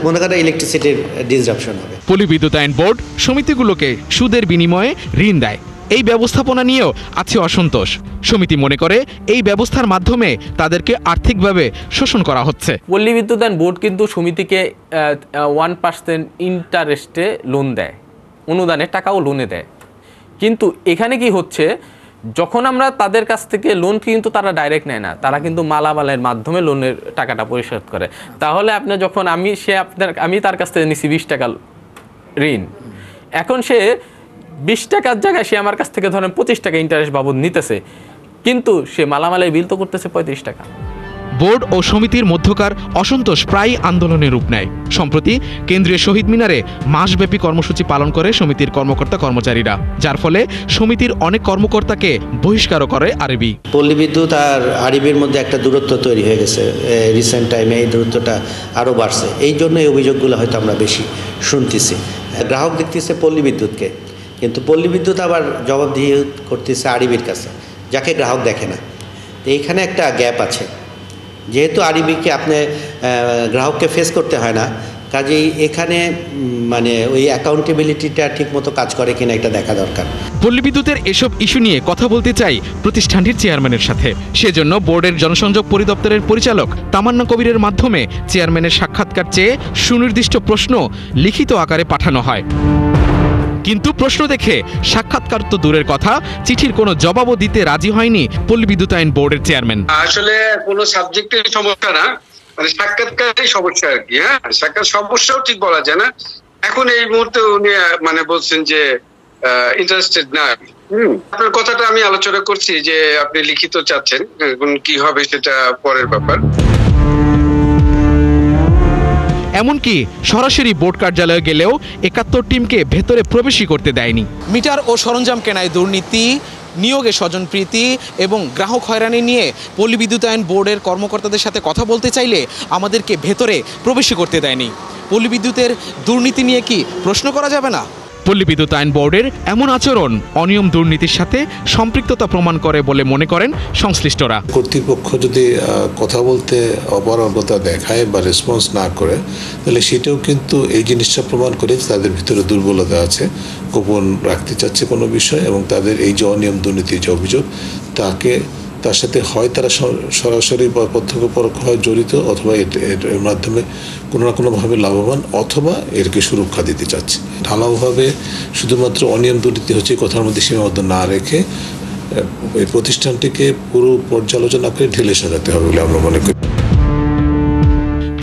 মনে করেন ইলেকট্রিসিটির ডিসরাপশন হবে। পল্লী বিদ্যুতায়ন বোর্ড সমিতিগুলোকে সুদের বিনিময়ে ঋণ দেয়। এই ব্যবস্থাপনা নিয়েও আছে অসন্তোষ। সমিতি মনে করে এই ব্যবস্থার মাধ্যমে তাদেরকে আর্থিকভাবে শোষণ করা হচ্ছে। পল্লী বিদ্যুতায়ন বোর্ড কিন্তু সমিতিকে 1% ইন্টারেস্টে লোন দেয়, অনুদানে টাকাও লোনে দেয়। কিন্তু এখানে কি হচ্ছে, যখন আমরা তাদের কাছ থেকে লোন কিন্তু তারা ডাইরেক্ট নেয় না, তারা কিন্তু মালামালের মাধ্যমে লোনের টাকাটা পরিশোধ করে। তাহলে আপনি যখন আমি তার কাছ থেকে নিছি 20 টাকা ঋণ, এখন সে 20 টাকার জায়গায় সে আমার কাছ থেকে ধরেন 25 টাকা ইন্টারেস্ট বাবদ নিতেছে, কিন্তু সে মালামালের বিল তো করতেছে 35 টাকা। বোর্ড ও সমিতির মধ্যকার অসন্তোষ প্রায় আন্দোলনের রূপ নেয়। সম্প্রতি কেন্দ্রীয় শহীদ মিনারে মাসব্যাপী কর্মসূচি পালন করে সমিতির কর্মকর্তা কর্মচারীরা, যার ফলে সমিতির অনেক কর্মকর্তাকে বহিষ্কারও করে আরবি। পল্লী বিদ্যুৎ আর আরবির মধ্যে একটা দূরত্ব তৈরি হয়ে গেছে রিসেন্ট টাইমে, এই দূরত্বটা আরও বাড়ছে। এই জন্য এই অভিযোগগুলো হয়তো আমরা বেশি শুনতেছি। গ্রাহক দেখতেছে পল্লী বিদ্যুৎকে, কিন্তু পল্লী বিদ্যুৎ আবার জবাবদিহি করতেছে আরবির কাছে, যাকে গ্রাহক দেখে না। এইখানে একটা গ্যাপ আছে। যেহেতু আরবিকে আপনি গ্রাহককে ফেস করতে হয় না, কাজেই এখানে মানে ওই অ্যাকাউন্টেবিলিটিটা ঠিকমতো কাজ করে কিনা এটা দেখা দরকার। পল্লী বিদ্যুতের এসব ইস্যু নিয়ে কথা বলতে চাই প্রতিষ্ঠানটির চেয়ারম্যানের সাথে। সেজন্য বোর্ডের জনসংযোগ পরিদপ্তরের পরিচালক তামান্না কবিরের মাধ্যমে চেয়ারম্যানের সাক্ষাৎকার চেয়ে সুনির্দিষ্ট প্রশ্ন লিখিত আকারে পাঠানো হয়। কিন্তু প্রশ্ন দেখে সাক্ষাৎকার তো দূরের কথা, চিঠির কোনো জবাবও দিতে রাজি হয়নি পল্লী বিদ্যুতায়ন বোর্ডের চেয়ারম্যান। আসলে কোনো সাবজেক্টের সমস্যা না, মানে সাক্ষাৎকারের সমস্যা আর কি। হ্যাঁ, সাক্ষাৎ সমস্যাও ঠিক বলা যায় না। এখন এই মুহূর্তে উনি মানে বলছেন যে ইন্টারেস্টেড না। আপনার কথাটা আমি আলোচনা করছি যে আপনি লিখিত চাচ্ছেন, এখন কি হবে সেটা পরের ব্যাপার। এমনকি সরাসরি বোর্ড কার্যালয়ে গেলেও 71 টিমকে ভেতরে প্রবেশই করতে দেয়নি। মিটার ও সরঞ্জাম কেনায় দুর্নীতি, নিয়োগে স্বজনপ্রীতি এবং গ্রাহক হয়রানি নিয়ে পল্লী বিদ্যুতায়ন বোর্ডের কর্মকর্তাদের সাথে কথা বলতে চাইলে আমাদেরকে ভেতরে প্রবেশই করতে দেয়নি। পল্লী বিদ্যুতের দুর্নীতি নিয়ে কি প্রশ্ন করা যাবে না? পল্লী বিদ্যুতায়ন বোর্ডের এমন আচরণ অনিয়ম দুর্নীতির সাথে সম্পৃক্ততা প্রমাণ করে বলে মনে করেন সংশ্লিষ্টরা। কর্তৃপক্ষ যদি কথা বলতে অপারগতা দেখায় বা রেসপন্স না করে, তাহলে সেটাও কিন্তু এই জিনিসটা প্রমাণ করে তাদের ভিতরে দুর্বলতা আছে, গোপন রাখতে চাচ্ছে কোনো বিষয়, এবং তাদের এই যে অনিয়ম দুর্নীতির যে অভিযোগ তাকে তার সাথে হয় তারা সরাসরি বা প্রত্যক্ষ পরোক্ষভাবে জড়িত, অথবা এর মাধ্যমে কোনো না কোনোভাবে লাভবান, অথবা এরকে সুরক্ষা দিতে চাচ্ছে। ঢালাওভাবে শুধুমাত্র অনিয়ম দুর্নীতি হচ্ছে কথার মধ্যে সীমাবদ্ধ না রেখে এই প্রতিষ্ঠানটিকে পুরো পর্যালোচনা করে ঢেলে সাজাতে হবে বলে আমরা মনে করি।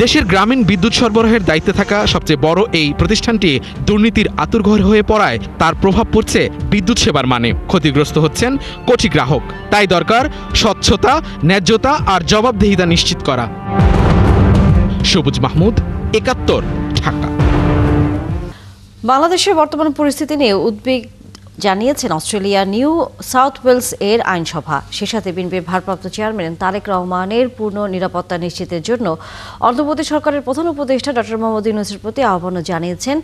দেশের গ্রামীণ বিদ্যুৎ সরবরাহের দায়িত্বে থাকা সবচেয়ে বড় এই প্রতিষ্ঠানটি দুর্নীতির আতুরঘর হয়ে পড়ায় তার প্রভাব পড়ছে বিদ্যুৎ সেবার মানে। ক্ষতিগ্রস্ত হচ্ছেন কোটি গ্রাহক। তাই দরকার স্বচ্ছতা, ন্যায্যতা আর জবাবদিহিতা নিশ্চিত করা। সবুজ মাহমুদ, ৭১, ঢাকা। বাংলাদেশের বর্তমান পরিস্থিতি নিয়ে উদ্বেগ জানিয়েছেন অস্ট্রেলিয়া নিউ সাউথ ওয়েলস এর আইনসভা। সে সাথে বিএনপির ভারপ্রাপ্ত চেয়ারম্যান তারেক রহমানের পূর্ণ নিরাপত্তা নিশ্চিতের জন্য অন্তর্বর্তী সরকারের প্রধান উপদেষ্টা ডক্টর মোহাম্মদ ইউনূসের প্রতি আহ্বানও জানিয়েছেন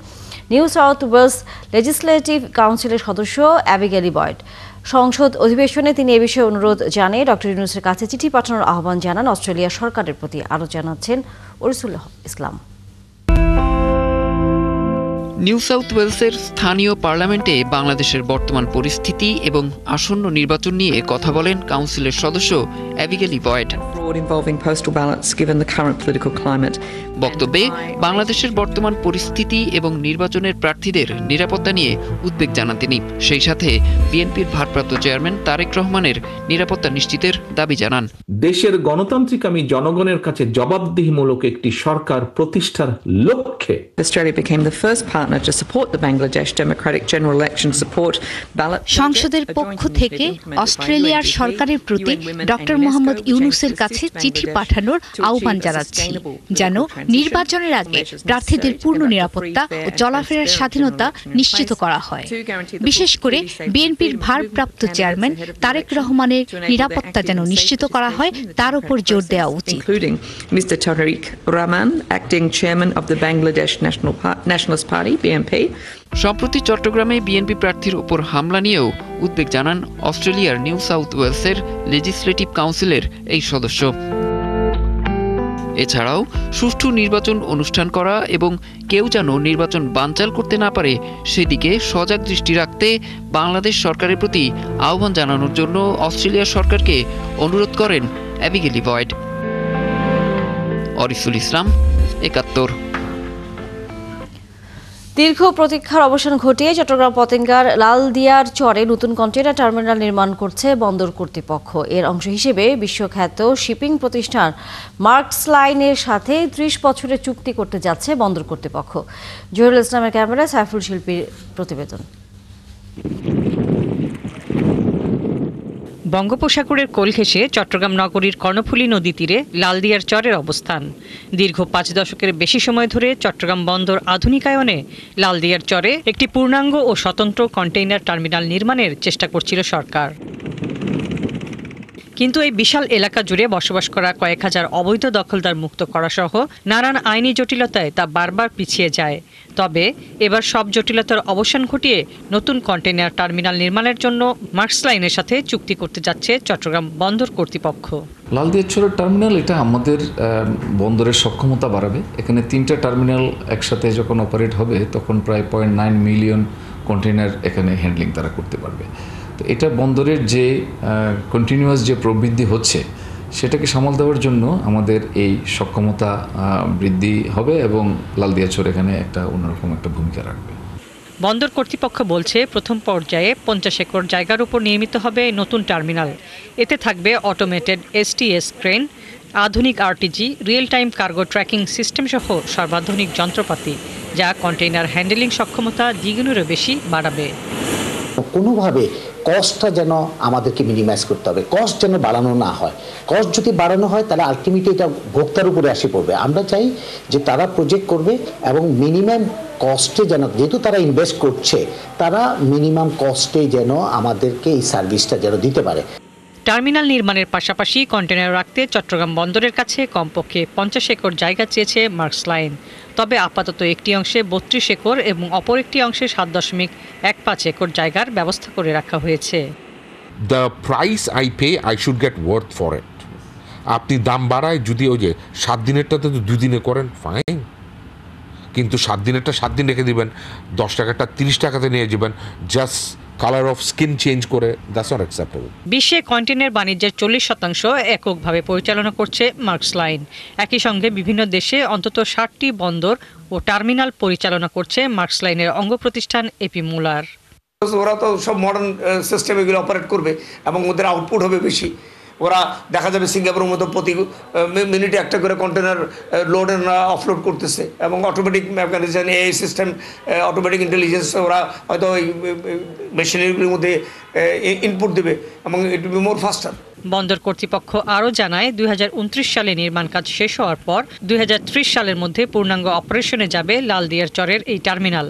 নিউ সাউথ ওয়েলস লেজিসলেটিভ কাউন্সিলের সদস্য অ্যাবিগেলি বয়েড। সংসদ অধিবেশনে তিনি এ বিষয়ে অনুরোধ জানিয়ে ডক্টর ইউনূসের কাছে চিঠি পাঠানোর আহ্বান জানান অস্ট্রেলিয়া সরকারের প্রতি। আরও জানাচ্ছেন ওরিসুল ইসলাম। নিউ সাউথ ওয়েলসের স্থানীয় পার্লামেন্টে বাংলাদেশের বর্তমান পরিস্থিতি এবং আসন্ন নির্বাচন নিয়ে কথা বলেন কাউন্সিলের সদস্য অ্যাবিগেলি বয়েড। বক্তব্যে বাংলাদেশের বর্তমান পরিস্থিতি এবং নির্বাচনের প্রার্থীদের নিরাপত্তা নিয়ে উদ্বেগ জানান তিনি। সেই সাথে বিএনপির ভারপ্রাপ্ত চেয়ারম্যান তারেক রহমানের নিরাপত্তা নিশ্চিতের দাবি জানান। দেশের গণতান্ত্রিক জনগণের কাছে জবাবদিহিমূলক একটি সরকার প্রতিষ্ঠার লক্ষ্যে সংসদের পক্ষ থেকে অস্ট্রেলিয়ার সরকারের প্রতি ডক্টর মোহাম্মদ ইউনূসের কাছে চিঠি পাঠানোর আহ্বান জানাচ্ছি, যেন নির্বাচনের আগে প্রার্থীদের পূর্ণ নিরাপত্তা ও চলাফেরার স্বাধীনতা নিশ্চিত করা হয়। বিশেষ করে বিএনপির ভারপ্রাপ্ত চেয়ারম্যান তারেক রহমানের নিরাপত্তা যেন নিশ্চিত করা হয় তার উপর জোর দেওয়া উচিত। Mr. Tariq Rahman, acting chairman of the Bangladesh Nationalist Party, BNP. সম্প্রতি চট্টগ্রামে বিএনপি প্রার্থীর উপর হামলা নিয়েও উদ্বেগ জানান অস্ট্রেলিয়ার নিউ সাউথ ওয়েলসের লেজিসলেটিভ কাউন্সিলের এই সদস্য। এছাড়াও সুষ্ঠু নির্বাচন অনুষ্ঠান করা এবং কেউ যেন নির্বাচন বানচাল করতে না পারে সেদিকে সজাগ দৃষ্টি রাখতে বাংলাদেশ সরকারের প্রতি আহ্বান জানানোর জন্য অস্ট্রেলিয়া সরকারকে অনুরোধ করেন অ্যাবিগেলি বয়েড। ওরিসুল ইসলাম, ৭১। দীর্ঘ প্রতীক্ষার অবসান ঘটিয়ে চট্টগ্রাম পতেঙ্গার লালদিয়ার চরে নতুন কন্টেইনার টার্মিনাল নির্মাণ করছে বন্দর কর্তৃপক্ষ। এর অংশ হিসেবে বিশ্বখ্যাত শিপিং প্রতিষ্ঠান মার্কস লাইনের সাথে ৩০ বছরের চুক্তি করতে যাচ্ছে বন্দর কর্তৃপক্ষ। জহিরুল ইসলামের ক্যামেরায় সাইফুল শিল্পীর প্রতিবেদন। বঙ্গোপসাগরের কোল ঘেঁষে চট্টগ্রাম নগরীর কর্ণফুলী নদী তীরে লালদিয়ার চরের অবস্থান। দীর্ঘ ৫ দশকের বেশি সময় ধরে চট্টগ্রাম বন্দর আধুনিকায়নে লালদিয়ার চরে একটি পূর্ণাঙ্গ ও স্বতন্ত্র কন্টেইনার টার্মিনাল নির্মাণের চেষ্টা করছিল সরকার। কিন্তু এই বিশাল এলাকা জুড়ে বসবাস করা কয়েক হাজার অবৈধ দখলদার মুক্ত করা সহ নানান আইনি জটিলতায় তা বারবার পিছিয়ে যায়। তবে এবার সব জটিলতার অবসান ঘটিয়ে নতুন কন্টেইনার টার্মিনাল নির্মাণের জন্য মার্কস লাইনের সাথে চুক্তি করতে যাচ্ছে চট্টগ্রাম বন্দর কর্তৃপক্ষ। লালদিয়ার চরের টার্মিনাল এটা আমাদের বন্দরের সক্ষমতা বাড়াবে। এখানে 3টা টার্মিনাল একসাথে যখন অপারেট হবে তখন প্রায় 0.9 মিলিয়ন কন্টেইনার এখানে হ্যান্ডলিং তারা করতে পারবে। তো এটা বন্দরের যে কন্টিনিউয়াস যে প্রবৃদ্ধি হচ্ছে সেটাকে সামাল দেওয়ার জন্য আমাদের এই সক্ষমতা বৃদ্ধি হবে এবং লালদিয়া চর এখানে একটা অন্যরকম একটা ভূমিকা রাখবে। বন্দর কর্তৃপক্ষ বলছে প্রথম পর্যায়ে 50 একর জায়গার উপর নির্মিত হবে নতুন টার্মিনাল। এতে থাকবে অটোমেটেড STS ক্রেন, আধুনিক RTG, real time cargo tracking system সহ সর্বাধুনিক যন্ত্রপাতি, যা কন্টেইনার হ্যান্ডেলিং সক্ষমতা দ্বিগুণেরও বেশি বাড়াবে। কোনোভাবে কস্টটা যেন আমাদেরকে মিনিমাইজ করতে হবে, কস্ট যেন বাড়ানো না হয়। কস্ট যদি বাড়ানো হয় তাহলে আলটিমেটলি এটা ভোক্তার উপরে আসি পড়বে। আমরা চাই যে তারা প্রজেক্ট করবে এবং মিনিমাম কস্টে যেন, যেহেতু তারা ইনভেস্ট করছে, তারা মিনিমাম কস্টে যেন আমাদেরকে এই সার্ভিসটা যেন দিতে পারে। টার্মিনাল নির্মাণের পাশাপাশি কন্টেইনার রাখতে চট্টগ্রাম বন্দরের কাছে কমপক্ষে 50 একর জায়গা চেয়েছে মার্কস লাইন। তবে আপাতত একটি অংশে 32 একর এবং অপর একটি অংশে 7.15 একর জায়গার ব্যবস্থা করে রাখা হয়েছে। The price I pay I should get worth for it. আপনি দাম বাড়ায় যদি ওই যে 7 দিনেরটাতে তো 2 দিনে করেন, ফাইন, কিন্তু 7 দিনেরটা 7 দিন রেখে দিবেন, 10 টাকাটা 30 টাকাতে নিয়ে যাবেন, just colour of skin change করে, দ্যাটস নট অ্যাকসেপ্টেবল। বিশ্বে কন্টেইনার বাণিজ্যের 40% এককভাবে পরিচালনা করছে মার্কস লাইন। একই সঙ্গে বিভিন্ন দেশে অন্তত 60টি বন্দর ও টার্মিনাল পরিচালনা করছে মার্কস লাইনের অঙ্গ প্রতিষ্ঠান এপি মুলার। ওরা তো সব মডার্ন সিস্টেম এগুলো অপারেট করবে এবং ওদের আউটপুট হবে বেশি। ওরা দেখা যাবে সিঙ্গাপুরের মতো প্রতি মিনিটে একটা করে কন্টেনার লোড এন্ড অফলোড করতেছে এবং অটোমেটিক মেকানিজম, এই সিস্টেম, অটোমেটিক ইন্টেলিজেন্স ওরা হয়তো ওই মেশিনারিগুলির মধ্যে ইনপুট দেবে এবং ইট উইল বি মোর ফাস্টার। বন্দর কর্তৃপক্ষ আরও জানায় 2029 সালে নির্মাণ কাজ শেষ হওয়ার পর 2030 সালের মধ্যে পূর্ণাঙ্গ অপারেশনে যাবে লালদিয়ার চরের এই টার্মিনাল।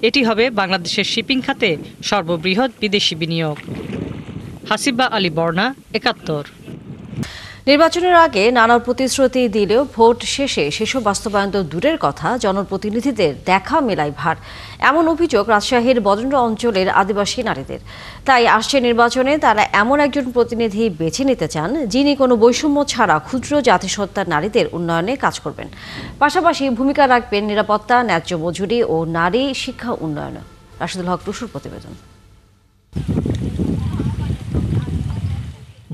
এটি হবে বাংলাদেশের শিপিং খাতে সর্ববৃহৎ বিদেশি বিনিয়োগ। হাসিবা আলী বর্ণা, 71। নির্বাচনের আগে নানা প্রতিশ্রুতি দিলেও ভোট শেষে সেসব বাস্তবায়ন তো দূরের কথা, জনপ্রতিনিধিদের দেখা মেলায় ভার, এমন অভিযোগ রাজশাহীর বরেন্দ্র অঞ্চলের আদিবাসী নারীদের। তাই আসছে নির্বাচনে তারা এমন একজন প্রতিনিধি বেছে নিতে চান যিনি কোনো বৈষম্য ছাড়া ক্ষুদ্র জাতিসত্তার নারীদের উন্নয়নে কাজ করবেন, পাশাপাশি ভূমিকা রাখবেন নিরাপত্তা, ন্যায্য মজুরি ও নারী শিক্ষা উন্নয়নে। রাশিদুল হক টুসুর প্রতিবেদন।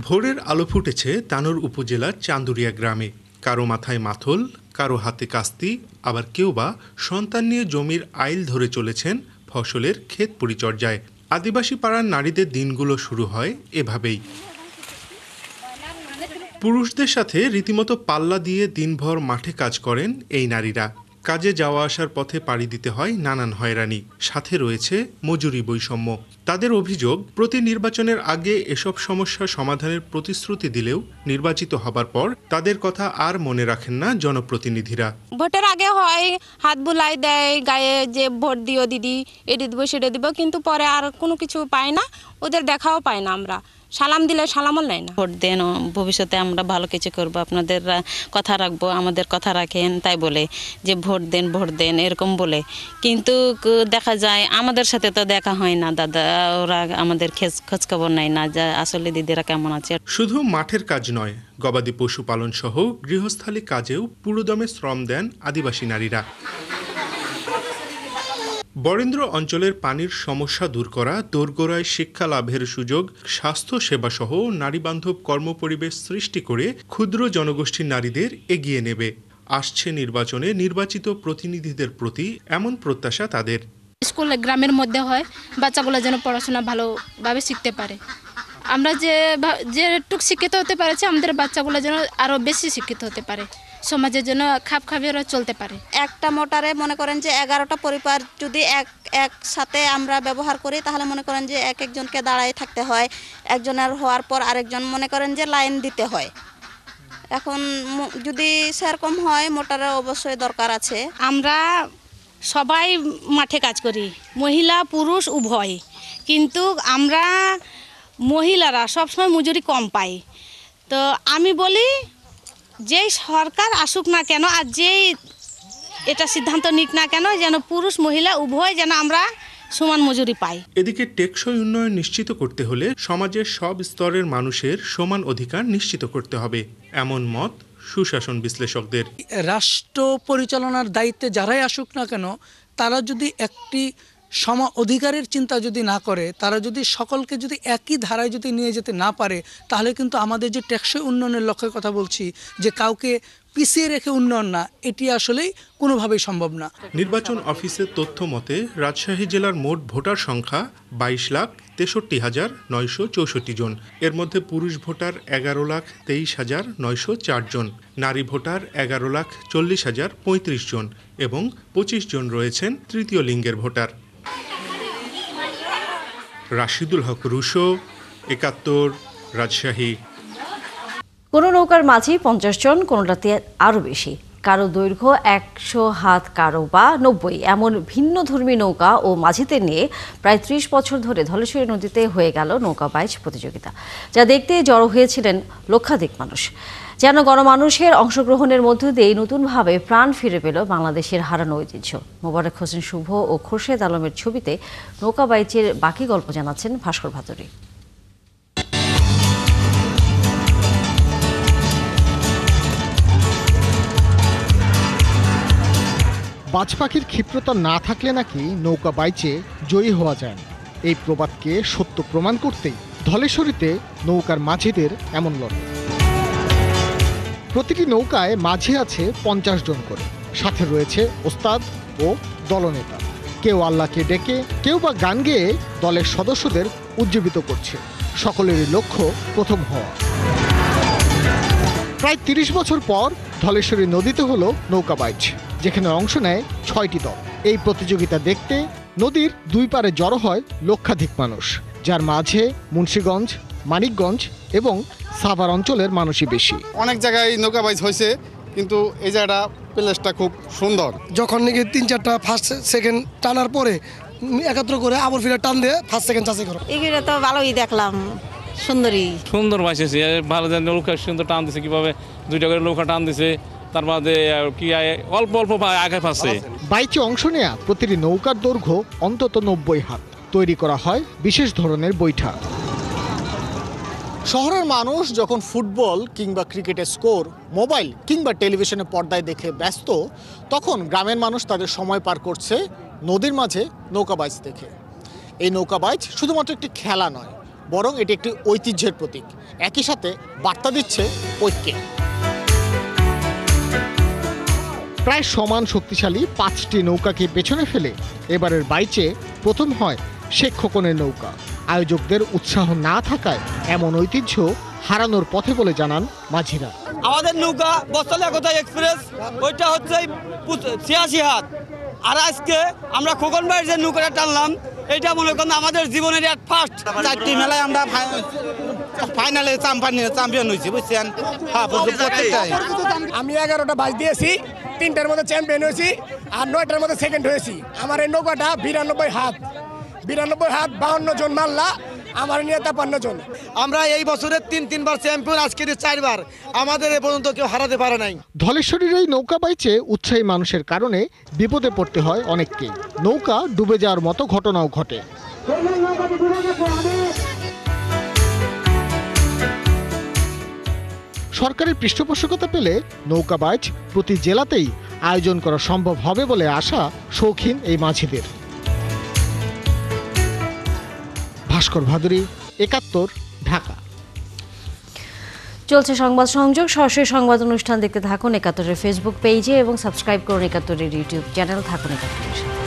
ভোরের আলো ফুটেছে তানোর উপজেলার চান্দুরিয়া গ্রামে। কারো মাথায় মাথল, কারো হাতে কাস্তি, আবার কেউ বা সন্তান নিয়ে জমির আইল ধরে চলেছেন ফসলের ক্ষেত পরিচর্যায়। আদিবাসী পাড়ার নারীদের দিনগুলো শুরু হয় এভাবেই। পুরুষদের সাথে রীতিমতো পাল্লা দিয়ে দিনভর মাঠে কাজ করেন এই নারীরা। কাজে যাওয়া আসার পথে পাড়ি দিতে হয় নানান হয়রানি, সাথে রয়েছে মজুরি বৈষম্য। তাদের অভিযোগ, প্রতি নির্বাচনের আগে এসব সমস্যা সমাধানের প্রতিশ্রুতি দিলেও নির্বাচিত হবার পর তাদের কথা আর মনে রাখেন না জনপ্রতিনিধিরা। ভোটের আগে হয় হাত বুলাই দেয় গায়ে যে ভোট দিও দিদি, এটি দিব সেটা দিব, কিন্তু পরে আর কোনো কিছু পাই না, ওদের দেখাও পাই না। আমরা সালাম দিলে সালামও নেয় না। ভোট দেন, ভবিষ্যতে আমরা ভালো কিছু করবো, আপনাদের কথা রাখবো, আমাদের কথা রাখেন, তাই বলে যে ভোট দেন এরকম বলে, কিন্তু দেখা যায় আমাদের সাথে তো দেখা হয় না দাদা, ওরা আমাদের খোঁজখবর নেয় না যে আসলে দিদিরা কেমন আছে। শুধু মাঠের কাজ নয়, গবাদি পশুপালন সহ গৃহস্থালী কাজেও পুরোদমে শ্রম দেন আদিবাসী নারীরা। বরেন্দ্র অঞ্চলের পানির সমস্যা দূর করা, দোরগোড়ায় শিক্ষা লাভের সুযোগ, স্বাস্থ্য সেবা সহ নারীবান্ধব কর্মপরিবেশ সৃষ্টি করে ক্ষুদ্র জনগোষ্ঠীর নারীদের এগিয়ে নেবে। আসছে নির্বাচনে নির্বাচিত প্রতিনিধিদের প্রতি এমন প্রত্যাশা তাদের। স্কুল গ্রামের মধ্যে হয়, বাচ্চাগুলো যেন পড়াশোনা ভালোভাবে শিখতে পারে। আমরা যেটুক শিক্ষিত হতে পারেছি, আমাদের বাচ্চাগুলো যেন আরও বেশি শিক্ষিত হতে পারে, সমাজের জন্য খাপ খাপিয়ে চলতে পারে। একটা মোটরে মনে করেন যে 11টা পরিবার যদি একসাথে আমরা ব্যবহার করি, তাহলে মনে করেন যে একজনকে দাঁড়ায় থাকতে হয়, একজনের হওয়ার পর আরেকজন মনে করেন যে লাইন দিতে হয়। এখন যদি সেরকম হয়, মোটরের অবশ্যই দরকার আছে। আমরা সবাই মাঠে কাজ করি, মহিলা পুরুষ উভয়, কিন্তু আমরা মহিলারা সবসময় মজুরি কম পাই। তো আমি বলি যেই সরকার আসুক না কেন আর যেই এটা সিদ্ধান্ত নিক না কেন, যেন পুরুষ মহিলা উভয় যেন আমরা সমান মজুরি পাই। এদিকে টেকসই উন্নয়ন নিশ্চিত করতে হলে সমাজের সব স্তরের মানুষের সমান অধিকার নিশ্চিত করতে হবে, এমন মত সুশাসন বিশ্লেষকদের। রাষ্ট্র পরিচালনার দায়িত্বে যারাই আসুক না কেন, তারা যদি একটি সম অধিকারের চিন্তা যদি না করে, তারা যদি সকলকে যদি একই ধারায় যদি নিয়ে যেতে না পারে, তাহলে কিন্তু আমাদের যে টেকসই উন্নয়নের লক্ষ্যের কথা বলছি, যে কাউকে পিছিয়ে রেখে উন্নয়ন না, এটি আসলেই কোনোভাবেই সম্ভব না। নির্বাচন অফিসের তথ্য মতে রাজশাহী জেলার মোট ভোটার সংখ্যা 22,63,964 জন। এর মধ্যে পুরুষ ভোটার 11,23,904 জন, নারী ভোটার 11,40,035 জন এবং 25 জন রয়েছেন তৃতীয় লিঙ্গের ভোটার। রাশিদুল হক রুশো, 71, রাজশাহী। কোনো নৌকার মাঝি 50 জন, কোনোটাতে আরও বেশি। কারো দৈর্ঘ্য 100 হাত, কারো বা 90। এমন ভিন্ন ধর্মী নৌকা ও মাঝিদের নিয়ে প্রায় 30 বছর ধরে ধলেশ্বরী নদীতে হয়ে গেল নৌকা বাইচ প্রতিযোগিতা, যা দেখতে জড়ো হয়েছিলেন লক্ষাধিক মানুষ। যেন গণমানুষের অংশগ্রহণের মধ্য দিয়ে নতুনভাবে প্রাণ ফিরে পেল বাংলাদেশের হারানো ঐতিহ্য। মোবারক হোসেন শুভ ও খোরশেদ আলমের ছবিতে নৌকা বাইচের বাকি গল্প জানাচ্ছেন ভাস্কর ভাদুরী। বাজ পাখির ক্ষিপ্রতা না থাকলে নাকি নৌকা বাইচে জয়ী হওয়া যায় না। এই প্রবাদকে সত্য প্রমাণ করতেই ধলেশ্বরীতে নৌকার মাঝিদের এমন লড়াই। প্রতিটি নৌকায় মাঝি আছে 50 জন করে, সাথে রয়েছে ওস্তাদ ও দলনেতা। কেউ আল্লাহকে ডেকে, কেউ বা গান গেয়ে দলের সদস্যদের উজ্জীবিত করছে। সকলেরই লক্ষ্য প্রথম হওয়া। প্রায় 30 বছর পর ধলেশ্বরী নদীতে হলো নৌকা বাইচ, যেখানে অংশ নেয় 6টি দল। এই প্রতিযোগিতা দেখতে নদীর দুই পারে জড়ো হয় লক্ষাধিক মানুষ, যার মাঝে মুন্সিগঞ্জ, মানিকগঞ্জ এবং সাভার অঞ্চলের মানুষই বেশি। অনেক জায়গায় নৌকা বাইচ হয়েছে, কিন্তু এই জায়গাটা প্লেসটা খুব সুন্দর। যখন নাকি 3-4টা ফার্স্ট সেকেন্ড টানার পরে একত্র করে আবার ফিরে টান দিয়ে ফার্স্ট সেকেন্ড চাষি করো। এগুলো তো ভালোই দেখলাম, সুন্দর বাইসেছে, ভালো নৌকা সুন্দর টান দিছে, কিভাবে 2টা করে নৌকা টান দিছে, তার মধ্যে কি অল্প অল্প আগে পাচ্ছে। বাইচে অংশ নেয়া প্রতিটি নৌকার দৈর্ঘ্য অন্তত 90 হাত। তৈরি করা হয় বিশেষ ধরনের বৈঠা। শহরের মানুষ যখন ফুটবল কিংবা ক্রিকেটের স্কোর মোবাইল কিংবা টেলিভিশনের পর্দায় দেখে ব্যস্ত, তখন গ্রামের মানুষ তাদের সময় পার করছে নদীর মাঝে নৌকাবাইচ দেখে। এই নৌকাবাইচ শুধুমাত্র একটি খেলা নয়, বরং এটি একটি ঐতিহ্যের প্রতীক। একই সাথে বার্তা দিচ্ছে ঐক্যে। প্রায় সমান শক্তিশালী 5টি নৌকাকে পেছনে ফেলে এবারের বাইচে প্রথম হয় শেখ খোকনের নৌকা। আয়োজকদের উৎসাহ না থাকায় এমন ঐতিহ্য হারানোর পথে বলে জানান মাঝিরা। আমাদের নৌকা বস্তলা কোথায় এক্সপ্রেস, ওইটা হচ্ছে 86 হাত। আর আজকে আমরা খোকন ভাইয়ের যে নৌকাটা টানলাম, এটা মনে করেন আমাদের জীবনের এক ফার্স্ট। 4টি মেলায় আমরা ফাইনালে চ্যাম্পিয়ন হয়েছি, বুঝছেন? আমি 11টা বাইচ দিয়েছি, 3টার মধ্যে চ্যাম্পিয়ন হয়েছি আর 9টার মধ্যে সেকেন্ড হয়েছি। আমার এই নৌকাটা 92 হাত, 52 জন মাল্লা, আমার নিয়ে 53 জন। আমরা এই বছরের 3বার চ্যাম্পিয়ন, আজকের 4বার। আমাদের এ পর্যন্ত কেউ হারাতে পারে নাই। ধলেশ্বরীর এই নৌকা বাইচে উৎসাহী মানুষের কারণে বিপদে পড়তে হয় অনেককেই। নৌকা ডুবে যাওয়ার মতো ঘটনাও ঘটে। সরকারের পৃষ্ঠপোষকতা পেলে নৌকা বাইচ প্রতি জেলাতেই আয়োজন করা সম্ভব হবে বলে আশা শৌখিন এই মাঝিদের। ভাস্কর ভাদুরী, 71, ঢাকা। চলছে সংবাদ সংযোগ। সরাসরি সংবাদ অনুষ্ঠান দেখতে থাকুন 71-এর ফেসবুক পেজে এবং সাবস্ক্রাইব করুন 71-এর ইউটিউব চ্যানেল। থাকুন 71-এর সাথে।